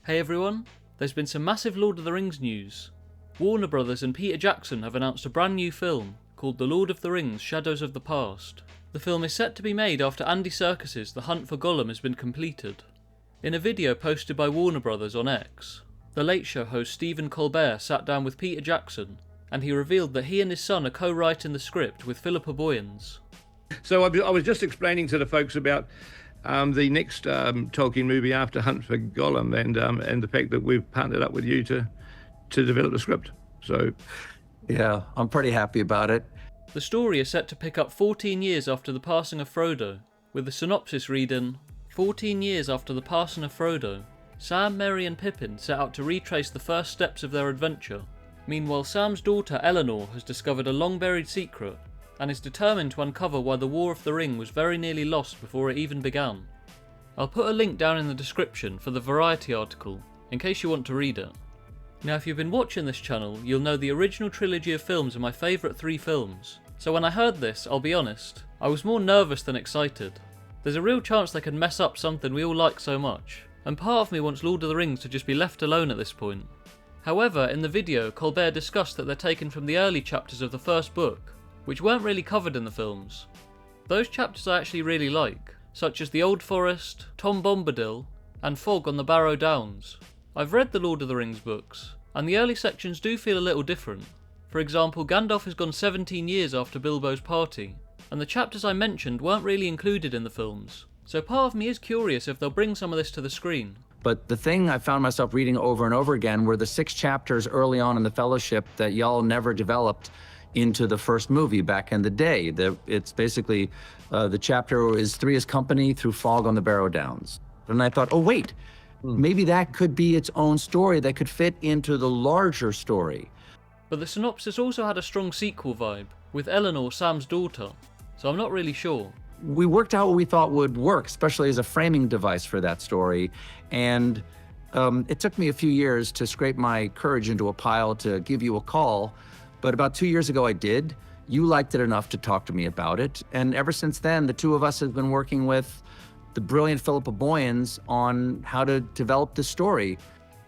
Hey everyone, there's been some massive Lord of the Rings news. Warner Brothers and Peter Jackson have announced a brand new film called The Lord of the Rings: Shadows of the Past. The film is set to be made after Andy Serkis's The Hunt for Gollum has been completed. In a video posted by Warner Brothers on X, The Late Show host Stephen Colbert sat down with Peter Jackson and he revealed that he and his son are co-writing the script with Philippa Boyens. So I was just explaining to the folks about the next Tolkien movie after Hunt for Gollum, and the fact that we've partnered up with you to develop the script. So, yeah, I'm pretty happy about it. The story is set to pick up 14 years after the passing of Frodo, with the synopsis reading, 14 years after the passing of Frodo, Sam, Merry and Pippin set out to retrace the first steps of their adventure. Meanwhile, Sam's daughter Eleanor has discovered a long-buried secret and is determined to uncover why the War of the Ring was very nearly lost before it even began. I'll put a link down in the description for the Variety article, in case you want to read it. Now if you've been watching this channel, you'll know the original trilogy of films are my favourite 3 films, so when I heard this, I'll be honest, I was more nervous than excited. There's a real chance they could mess up something we all like so much, and part of me wants Lord of the Rings to just be left alone at this point. However, in the video, Colbert discussed that they're taken from the early chapters of the first book, which weren't really covered in the films. Those chapters I actually really like, such as The Old Forest, Tom Bombadil, and Fog on the Barrow Downs. I've read the Lord of the Rings books, and the early sections do feel a little different. For example, Gandalf has gone 17 years after Bilbo's party, and the chapters I mentioned weren't really included in the films, so part of me is curious if they'll bring some of this to the screen. But the thing I found myself reading over and over again were the 6 chapters early on in the Fellowship that y'all never developed into the first movie back in the day. It's basically, the chapter is Three is Company through Fog on the Barrow Downs. And I thought, oh wait, maybe that could be its own story that could fit into the larger story. But the synopsis also had a strong sequel vibe, with Eleanor, Sam's daughter, so I'm not really sure. We worked out what we thought would work, especially as a framing device for that story. And it took me a few years to scrape my courage into a pile to give you a call. But about 2 years ago I did. You liked it enough to talk to me about it. And ever since then, the two of us have been working with the brilliant Philippa Boyens on how to develop the story.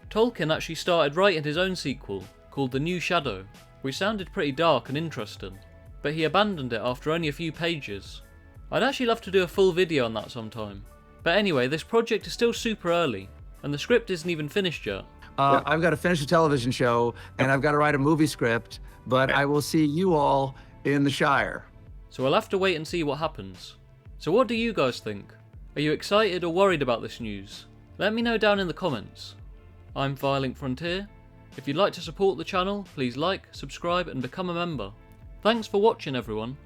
Tolkien actually started writing his own sequel, called The New Shadow, which sounded pretty dark and interesting, but he abandoned it after only a few pages. I'd actually love to do a full video on that sometime. But anyway, this project is still super early, and the script isn't even finished yet. I've got to finish a television show, and I've got to write a movie script, but I will see you all in the Shire. So I'll have to wait and see what happens. So what do you guys think? Are you excited or worried about this news? Let me know down in the comments. I'm Violent Frontier. If you'd like to support the channel, please like, subscribe and become a member. Thanks for watching everyone.